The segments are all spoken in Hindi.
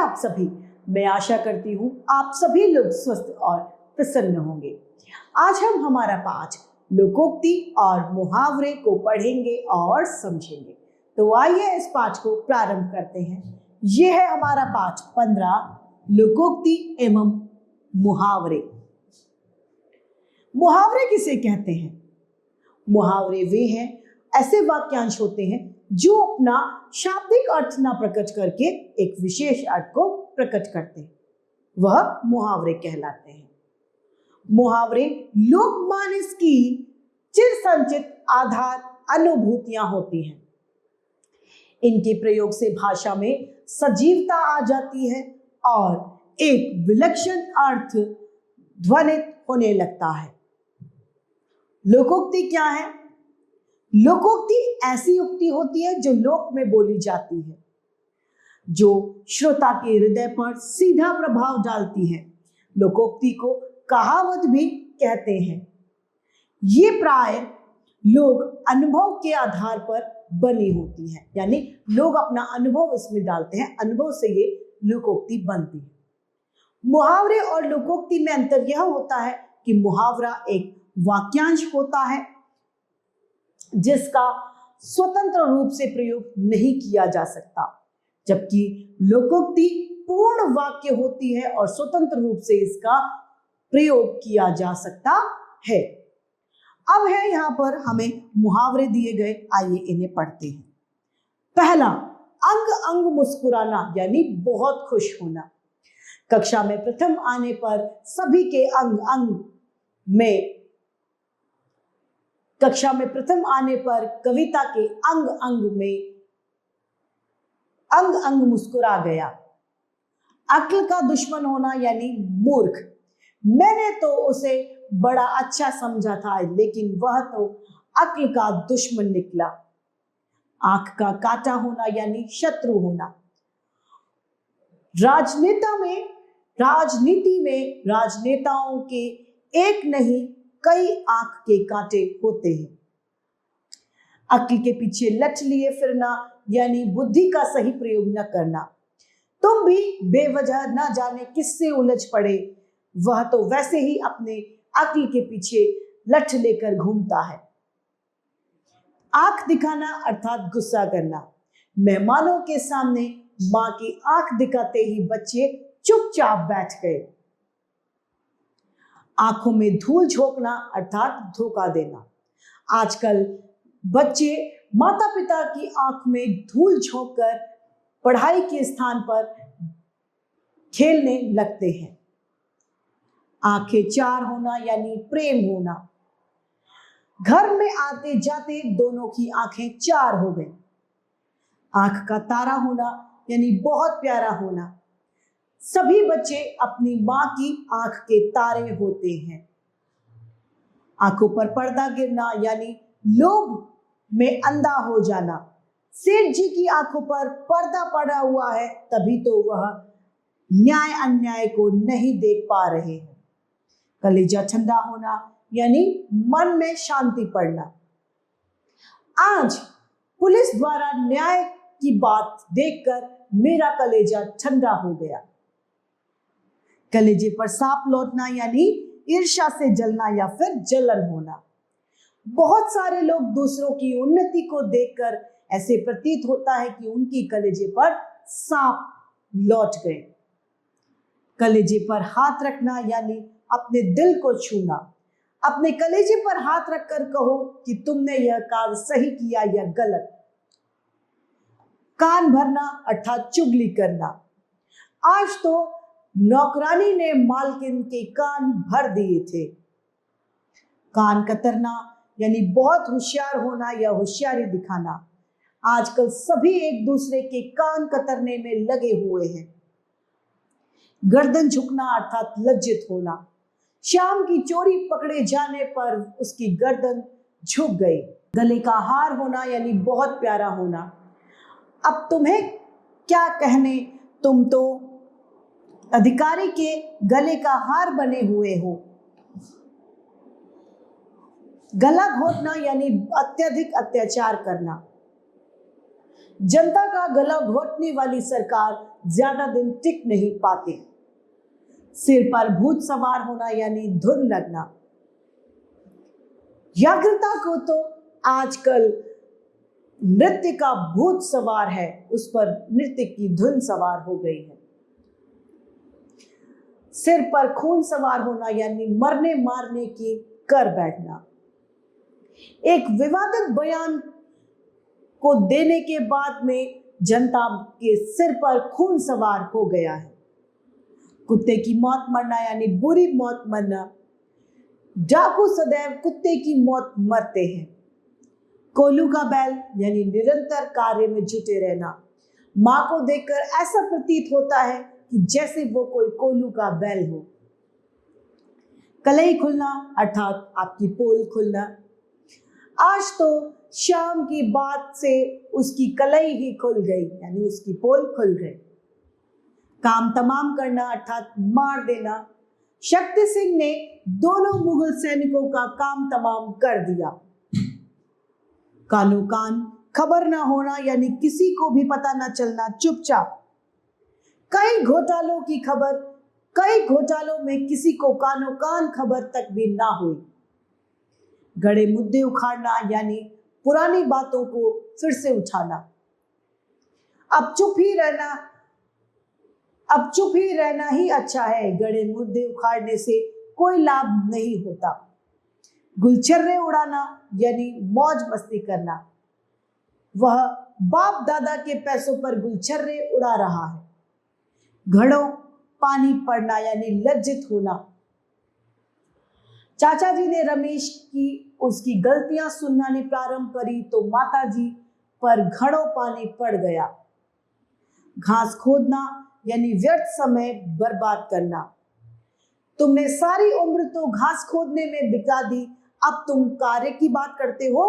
आप सभी। मैं आशा करती हूँ आप सभी लोग स्वस्थ और प्रसन्न होंगे। आज हम हमारा पाठ लोकोक्ति और मुहावरे को पढ़ेंगे और समझेंगे। तो आइए इस पाठ को प्रारंभ करते हैं। यह है हमारा पाठ 15 लोकोक्ति एवं मुहावरे। मुहावरे किसे कहते हैं? मुहावरे वे हैं ऐसे वाक्यांश होते हैं जो अपना शाब्दिक अर्थ ना प्रकट करके एक विशेष अर्थ को प्रकट करते हैं, वह मुहावरे कहलाते हैं। मुहावरे लोकमानस की चिर संचित आधार अनुभूतियां होती हैं। इनके प्रयोग से भाषा में सजीवता आ जाती है और एक विलक्षण अर्थ ध्वनित होने लगता है। लोकोक्ति क्या है? लोकोक्ति ऐसी उक्ति होती है जो लोक में बोली जाती है, जो श्रोता के हृदय पर सीधा प्रभाव डालती है। लोकोक्ति को कहावत भी कहते हैं। ये प्राय लोग अनुभव के आधार पर बनी होती है, यानी लोग अपना अनुभव इसमें डालते हैं, अनुभव से ये लोकोक्ति बनती है। मुहावरे और लोकोक्ति में अंतर यह होता है कि मुहावरा एक वाक्यांश होता है जिसका स्वतंत्र रूप से प्रयोग नहीं किया जा सकता, जबकि लोकोक्ति पूर्ण वाक्य होती है और स्वतंत्र रूप से इसका प्रयोग किया जा सकता है। अब है यहां पर हमें मुहावरे दिए गए, आइए इन्हें पढ़ते हैं। पहला, अंग अंग मुस्कुराना यानी बहुत खुश होना। कक्षा में प्रथम आने पर सभी के अंग अंग में कक्षा में प्रथम आने पर कविता के अंग अंग मुस्कुरा गया। अक्ल का दुश्मन होना यानी मूर्ख। मैंने तो उसे बड़ा अच्छा समझा था, लेकिन वह तो अक्ल का दुश्मन निकला। आंख का काटा होना यानी शत्रु होना। राजनीति में राजनेताओं के एक नहीं कई आंख के कांटे होते हैं। अक्ल के पीछे लट लिए फिरना यानी बुद्धि का सही प्रयोग न करना। तुम भी बेवजह न जाने किससे उलझ पड़े, वह तो वैसे ही अपने अक्ल के पीछे लट लेकर घूमता है। आंख दिखाना अर्थात गुस्सा करना। मेहमानों के सामने मां की आंख दिखाते ही बच्चे चुपचाप बैठ गए। आंखों में धूल झोंकना अर्थात धोखा देना। आजकल बच्चे माता पिता की आंख में धूल झोंककर पढ़ाई के स्थान पर खेलने लगते हैं। आंखें चार होना यानी प्रेम होना। घर में आते जाते दोनों की आंखें चार हो गई। आंख का तारा होना यानी बहुत प्यारा होना। सभी बच्चे अपनी मां की आंख के तारे होते हैं। आंखों पर पर्दा गिरना यानी लोभ में अंधा हो जाना। सेठ जी की आंखों पर पर्दा पड़ा हुआ है, तभी तो वह न्याय अन्याय को नहीं देख पा रहे हैं। कलेजा ठंडा होना यानी मन में शांति पड़ना। आज पुलिस द्वारा न्याय की बात देखकर मेरा कलेजा ठंडा हो गया। कलेजे पर सांप लौटना यानी ईर्ष्या से जलना या फिर जलन होना। बहुत सारे लोग दूसरों की उन्नति को देखकर ऐसे प्रतीत होता है कि उनकी कलेजे पर सांप लौट गए। कलेजे पर हाथ रखना यानी अपने दिल को छूना। अपने कलेजे पर हाथ रखकर कहो कि तुमने यह कार्य सही किया या गलत। कान भरना अर्थात चुगली करना। आज तो नौकरानी ने मालकिन के कान भर दिए थे। कान कतरना यानी बहुत होशियार होना या होशियारी दिखाना। आजकल सभी एक दूसरे के कान कतरने में लगे हुए हैं। गर्दन झुकना अर्थात लज्जित होना। शाम की चोरी पकड़े जाने पर उसकी गर्दन झुक गई। गले का हार होना यानी बहुत प्यारा होना। अब तुम्हें क्या कहने, तुम तो अधिकारी के गले का हार बने हुए हो। गला घोटना यानी अत्यधिक अत्याचार करना। जनता का गला घोटने वाली सरकार ज्यादा दिन टिक नहीं पाती। सिर पर भूत सवार होना यानी धुन लगना। व्याघ्रता को तो आजकल नृत्य का भूत सवार है, उस पर नृत्य की धुन सवार हो गई है। सिर पर खून सवार होना यानी मरने मारने की कर बैठना। एक विवादित बयान को देने के बाद में जनता के सिर पर खून सवार हो गया है। कुत्ते की मौत मरना यानी बुरी मौत मरना। डाकू सदैव कुत्ते की मौत मरते हैं। कोल्हू का बैल यानी निरंतर कार्य में जुटे रहना। मां को देखकर ऐसा प्रतीत होता है कि जैसे वो कोई कोल्हू का बैल हो। कलई खुलना अर्थात आपकी पोल खुलना। आज तो शाम की बात से उसकी कलई ही खुल गई यानी उसकी पोल खुल गई। काम तमाम करना अर्थात मार देना। शक्ति सिंह ने दोनों मुगल सैनिकों का काम तमाम कर दिया। कानो कान खबर ना होना यानी किसी को भी पता ना चलना, चुपचाप। कई घोटालों की खबर, कई घोटालों में किसी को कानो कान खबर तक भी ना हुई। गड़े मुद्दे उखाड़ना यानी पुरानी बातों को फिर से उठाना। अब चुप ही रहना ही अच्छा है। गड़े मुद्दे उखाड़ने से कोई लाभ नहीं होता। गुलछर्रे उड़ाना यानी मौज मस्ती करना। वह बाप दादा के पैसों पर गुलछर्रे उड़ा रहा है। घड़ों पानी पड़ना यानी लज्जित होना। चाचा जी ने रमेश की उसकी गलतियां सुनानी प्रारंभ करी तो माताजी पर घड़ों पानी पड़ गया। घास खोदना यानी व्यर्थ समय बर्बाद करना। तुमने सारी उम्र तो घास खोदने में बिता दी, अब तुम कार्य की बात करते हो।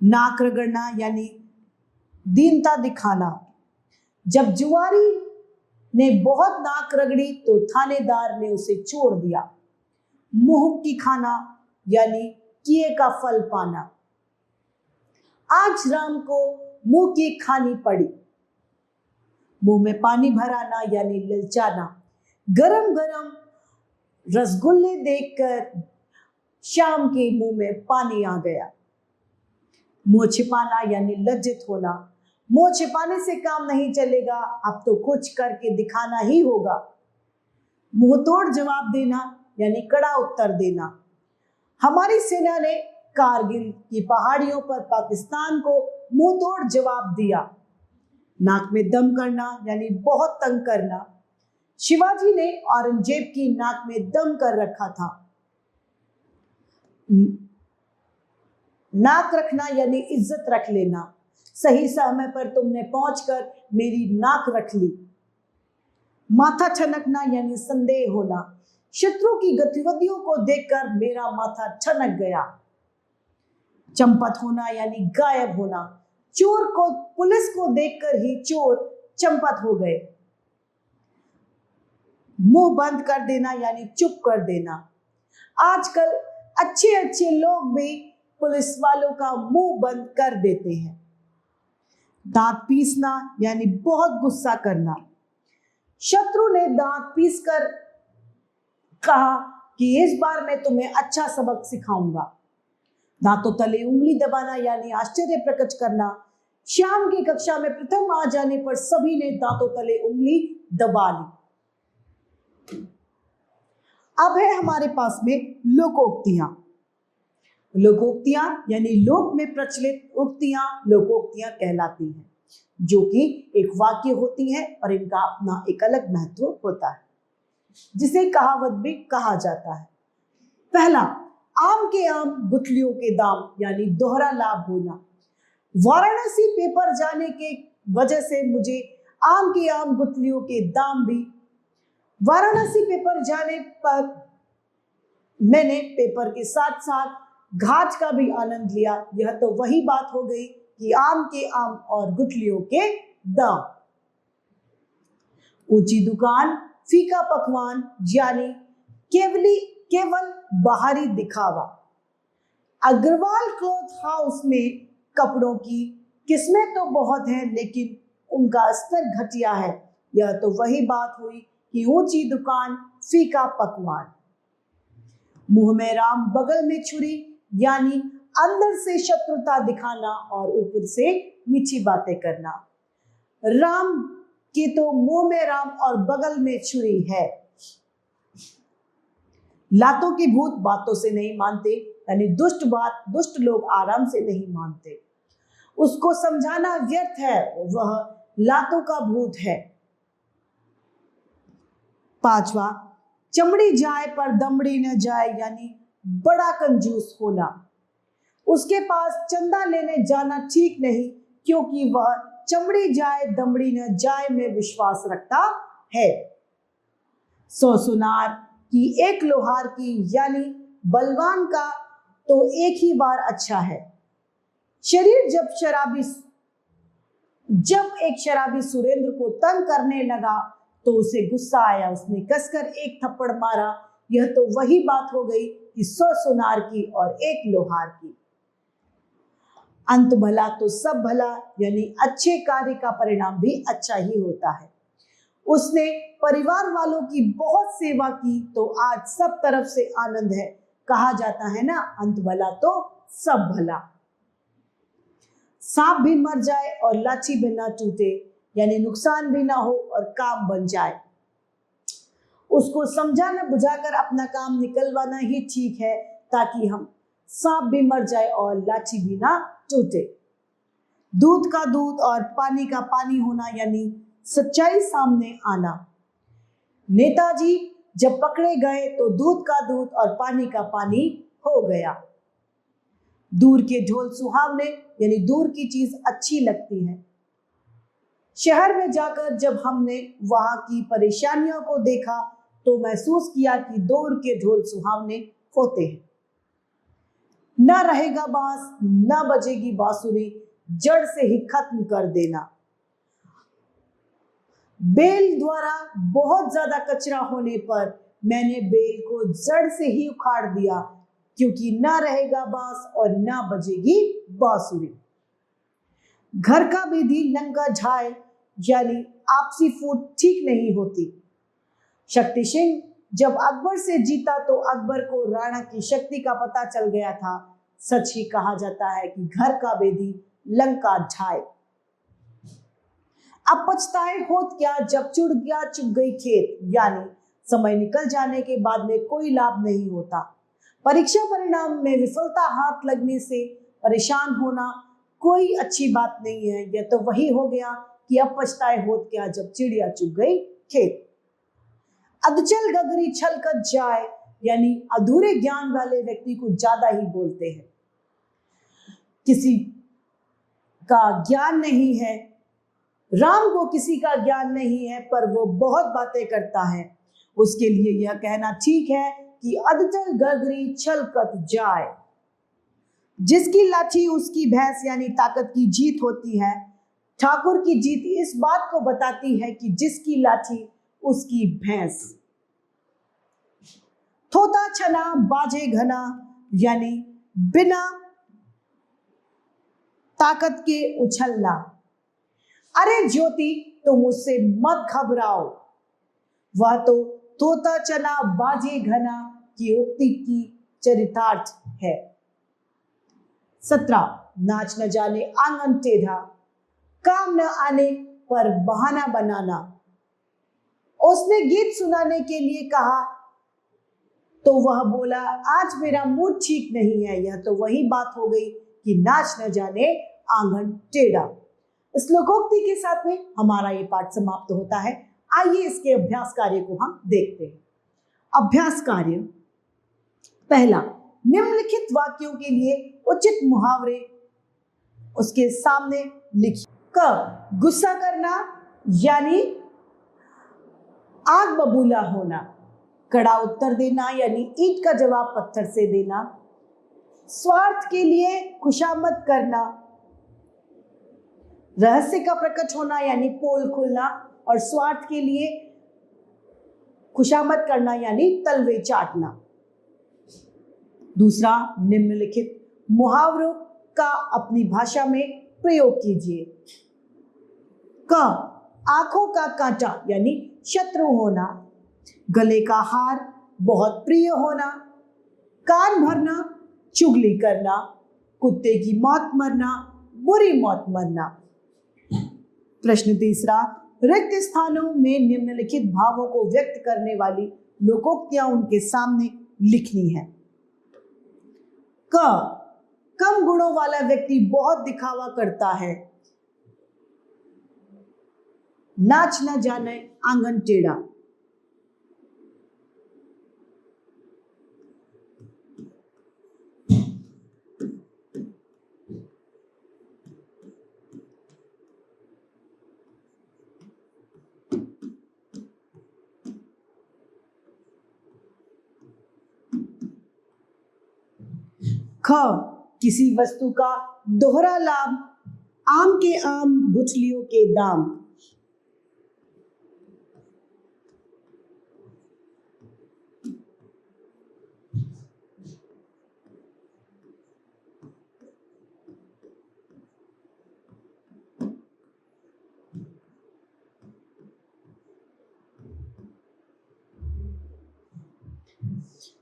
नाक रगड़ना यानी दीनता दिखाना। जब जुआरी ने बहुत नाक रगड़ी तो थानेदार ने उसे छोड़ दिया। मुंह की खाना यानी किए का फल पाना। आज राम को मुंह की खानी पड़ी। मुंह में पानी भराना यानी ललचाना। गरम गरम रसगुल्ले देखकर श्याम के मुंह में पानी आ गया। मुंह छिपाना यानी लज्जित होना। मुंह छिपाने से काम नहीं चलेगा, अब तो कुछ करके दिखाना ही होगा। मुंह तोड़ जवाब देना यानी कड़ा उत्तर देना। हमारी सेना ने कारगिल की पहाड़ियों पर पाकिस्तान को मुंह तोड़ जवाब दिया। नाक में दम करना यानी बहुत तंग करना। शिवाजी ने औरंगजेब की नाक में दम कर रखा था। नाक रखना यानी इज्जत रख लेना। सही समय पर तुमने पहुंचकर मेरी नाक रख ली। माथा ठनकना यानी संदेह होना। शत्रु की गतिविधियों को देखकर मेरा माथा ठनक गया। चंपत होना यानी गायब होना। चोर को पुलिस को देखकर ही चोर चंपत हो गए। मुंह बंद कर देना यानी चुप कर देना। आजकल अच्छे अच्छे लोग भी पुलिस वालों का मुंह बंद कर देते हैं। दांत पीसना यानी बहुत गुस्सा करना। शत्रु ने दांत पीसकर कहा कि इस बार मैं तुम्हें अच्छा सबक सिखाऊंगा। दांतों तले उंगली दबाना यानी आश्चर्य प्रकट करना। श्याम की कक्षा में प्रथम आ जाने पर सभी ने दांतों तले उंगली दबा ली। अब है हमारे पास में लोकोक्तियां। लोकोक्तियां यानी लोक में प्रचलित उक्तियां लोकोक्तियां कहलाती हैं, जो कि एक वाक्य होती है और इनका अपना एक अलग महत्व होता है, जिसे कहावत भी कहा जाता है। पहला, आम के आम गुठलियों के दाम यानी दोहरा लाभ होना। वाराणसी पेपर जाने के वजह से मुझे आम के आम गुठलियों के दाम भी। वाराणसी पेपर जाने पर मैंने पेपर के साथ साथ घाट का भी आनंद लिया। यह तो वही बात हो गई कि आम के आम और गुठलियों के दाम। ऊंची दुकान फीका पकवान यानी केवल बाहरी दिखावा। अग्रवाल क्लॉथ हाउस में कपड़ों की किस्में तो बहुत है लेकिन उनका स्तर घटिया है। यह तो वही बात हुई कि ऊंची दुकान फीका पकवान। मुंह में राम बगल में छुरी, यानी अंदर से शत्रुता दिखाना और ऊपर से मीठी बातें करना। राम के तो मुंह में राम और बगल में छुरी है। लातों के भूत बातों से नहीं मानते, यानी दुष्ट लोग आराम से नहीं मानते। उसको समझाना व्यर्थ है, वह लातों का भूत है। पांचवा, चमड़ी जाए पर दमड़ी न जाए, यानी बड़ा कंजूस होना। उसके पास चंदा लेने जाना ठीक नहीं, क्योंकि वह चमड़ी जाए दमड़ी न जाए में विश्वास रखता है। 100 सुनार की एक लोहार की, यानी बलवान का तो एक ही बार अच्छा है। शरीर जब एक शराबी सुरेंद्र को तंग करने लगा तो उसे गुस्सा आया। उसने कसकर एक थप्पड़ मारा। यह तो वही बात हो गई कि 100 सुनार की और एक लोहार की। अंत भला तो सब भला, यानी अच्छे कार्य का परिणाम भी अच्छा ही होता है। उसने परिवार वालों की बहुत सेवा की तो आज सब तरफ से आनंद है। कहा जाता है ना, अंत भला तो सब भला। सांप भी मर जाए और लाठी भी ना टूटे, यानी नुकसान भी ना हो और काम बन जाए। उसको समझाना बुझाकर अपना काम निकलवाना ही ठीक है, ताकि हम सांप भी मर जाए और लाठी भी ना टूटे। दूध का दूध और पानी का पानी होना, यानी सच्चाई सामने आना। नेताजी जब पकड़े गए तो दूध का दूध और पानी का पानी हो गया। दूर के ढोल सुहावने, यानी दूर की चीज अच्छी लगती है। शहर में जाकर जब हमने वहां की परेशानियों को देखा तो महसूस किया कि दूर के ढोल सुहावने होते हैं। न रहेगा बांस, न बजेगी बांसुरी, जड़ से ही खत्म कर देना। बेल द्वारा बहुत ज्यादा कचरा होने पर मैंने बेल को जड़ से ही उखाड़ दिया, क्योंकि ना रहेगा बांस और ना बजेगी बांसुरी। घर का विधि लंका ढाए, यानी आपसी फूट ठीक नहीं होती। शक्ति सिंह जब अकबर से जीता तो अकबर को राणा की शक्ति का पता चल गया था। सच ही कहा जाता है कि घर का विधि लंका ढाए। अब पछताए होत क्या, जब चुड़ गया चुग गई खेत, यानी समय निकल जाने के बाद में कोई लाभ नहीं होता। परीक्षा परिणाम में विफलता हाथ लगने से परेशान होना कोई अच्छी बात नहीं है। यह तो वही हो गया कि अब पछताए होत क्या, जब चिड़िया चुग गई खेत। अधचल गगरी छलकत जाए, यानी अधूरे ज्ञान वाले व्यक्ति को ज्यादा ही बोलते हैं। किसी का ज्ञान नहीं है, राम को किसी का ज्ञान नहीं है, पर वो बहुत बातें करता है। उसके लिए यह कहना ठीक है कि अधचल गगरी छलकत जाए। जिसकी लाठी उसकी भैंस, यानी ताकत की जीत होती है। ठाकुर की जीत इस बात को बताती है कि जिसकी लाठी उसकी भैंस। थोता छना बाजे घना, यानी बिना ताकत के उछलना। अरे ज्योति, तो मुझसे मत घबराओ। वह तो तोता चना बाजे घना की उक्ति की चरितार्थ है। 17, नाच न जाने आंगन टेढ़ा, काम न आने पर बहाना बनाना। उसने गीत सुनाने के लिए कहा तो वह बोला, आज मेरा मूड ठीक नहीं है। यह तो वही बात हो गई कि नाच न जाने आंगन टेढ़ा। इस लोकोक्ति के साथ में हमारा ये पाठ समाप्त होता है। आइए इसके अभ्यास कार्य को हम देखते हैं। अभ्यास कार्य पहला, निम्नलिखित वाक्यों के लिए उचित मुहावरे उसके सामने लिखिए। क, गुस्सा करना, यानी आग बबूला होना। कड़ा उत्तर देना, यानी ईंट का जवाब पत्थर से देना। स्वार्थ के लिए खुशामद करना। रहस्य का प्रकट होना, यानी पोल खुलना। और स्वार्थ के लिए खुशामद करना, यानी तलवे चाटना। दूसरा, निम्नलिखित मुहावरों का अपनी भाषा में प्रयोग कीजिए। क, आंखों का कांटा यानी शत्रु होना, गले का हार बहुत प्रिय होना, कान भरना चुगली करना, कुत्ते की मौत मरना, बुरी मौत मरना। प्रश्न तीसरा, रिक्त स्थानों में निम्नलिखित भावों को व्यक्त करने वाली लोकोक्तियां उनके सामने लिखनी है। क, कम गुणों वाला व्यक्ति बहुत दिखावा करता है, नाच न जाने आंगन टेढ़ा। ख, किसी वस्तु का दोहरा लाभ, आम के आम गुठलियों के दाम।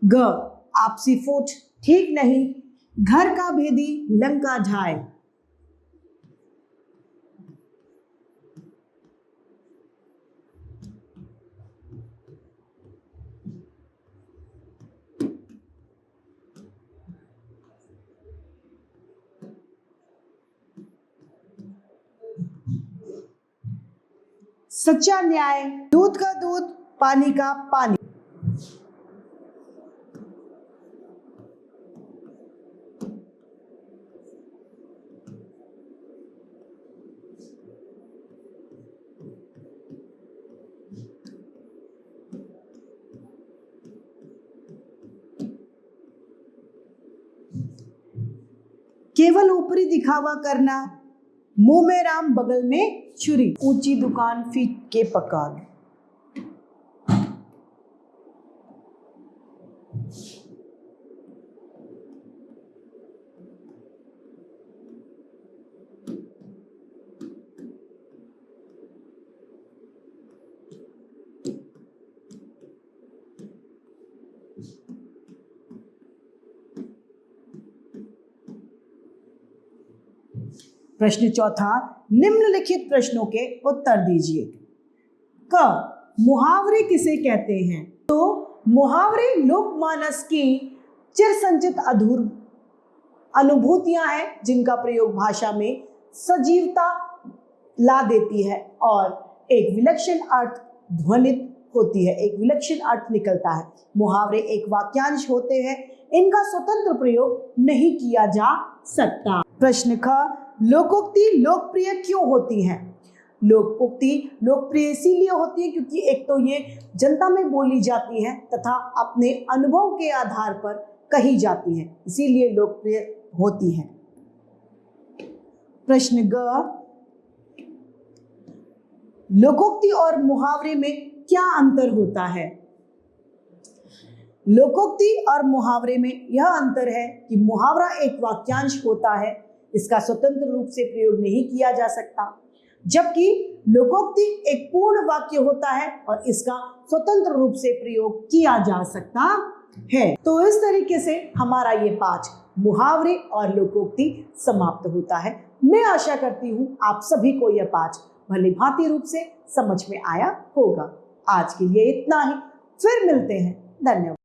ग, आपसी फूट ठीक नहीं, घर का भेदी लंका ढाए। सच्चा न्याय, दूध का दूध, पानी का पानी। केवल ऊपरी दिखावा करना, मुंह में राम बगल में छुरी, ऊंची दुकान फीक के पकान। प्रश्न चौथा, निम्नलिखित प्रश्नों के उत्तर दीजिए। क, मुहावरे किसे कहते हैं? तो मुहावरे लोकमानस की चिरसंचित अधूर अनुभूतियां हैं जिनका प्रयोग भाषा में सजीवता ला देती है और एक विलक्षण अर्थ ध्वनित होती है, एक विलक्षण अर्थ निकलता है। मुहावरे एक वाक्यांश होते हैं, इनका स्वतंत्र प्रयोग नहीं किया जा सकता। प्रश्न ख, लोकोक्ति लोकप्रिय क्यों होती हैं? लोकोक्ति लोकप्रिय इसीलिए होती है क्योंकि एक तो ये जनता में बोली जाती है तथा अपने अनुभव के आधार पर कही जाती है, इसीलिए लोकप्रिय होती है। प्रश्न ग, लोकोक्ति और मुहावरे में क्या अंतर होता है? लोकोक्ति और मुहावरे में यह अंतर है कि मुहावरा एक वाक्यांश होता है, इसका स्वतंत्र रूप से प्रयोग नहीं किया जा सकता, जबकि लोकोक्ति एक पूर्ण वाक्य होता है और इसका स्वतंत्र रूप से प्रयोग किया जा सकता है। तो इस तरीके से हमारा ये पाठ मुहावरे और लोकोक्ति समाप्त होता है। मैं आशा करती हूँ आप सभी को यह पाठ भली भांति रूप से समझ में आया होगा। आज के लिए इतना ही, फिर मिलते हैं। धन्यवाद।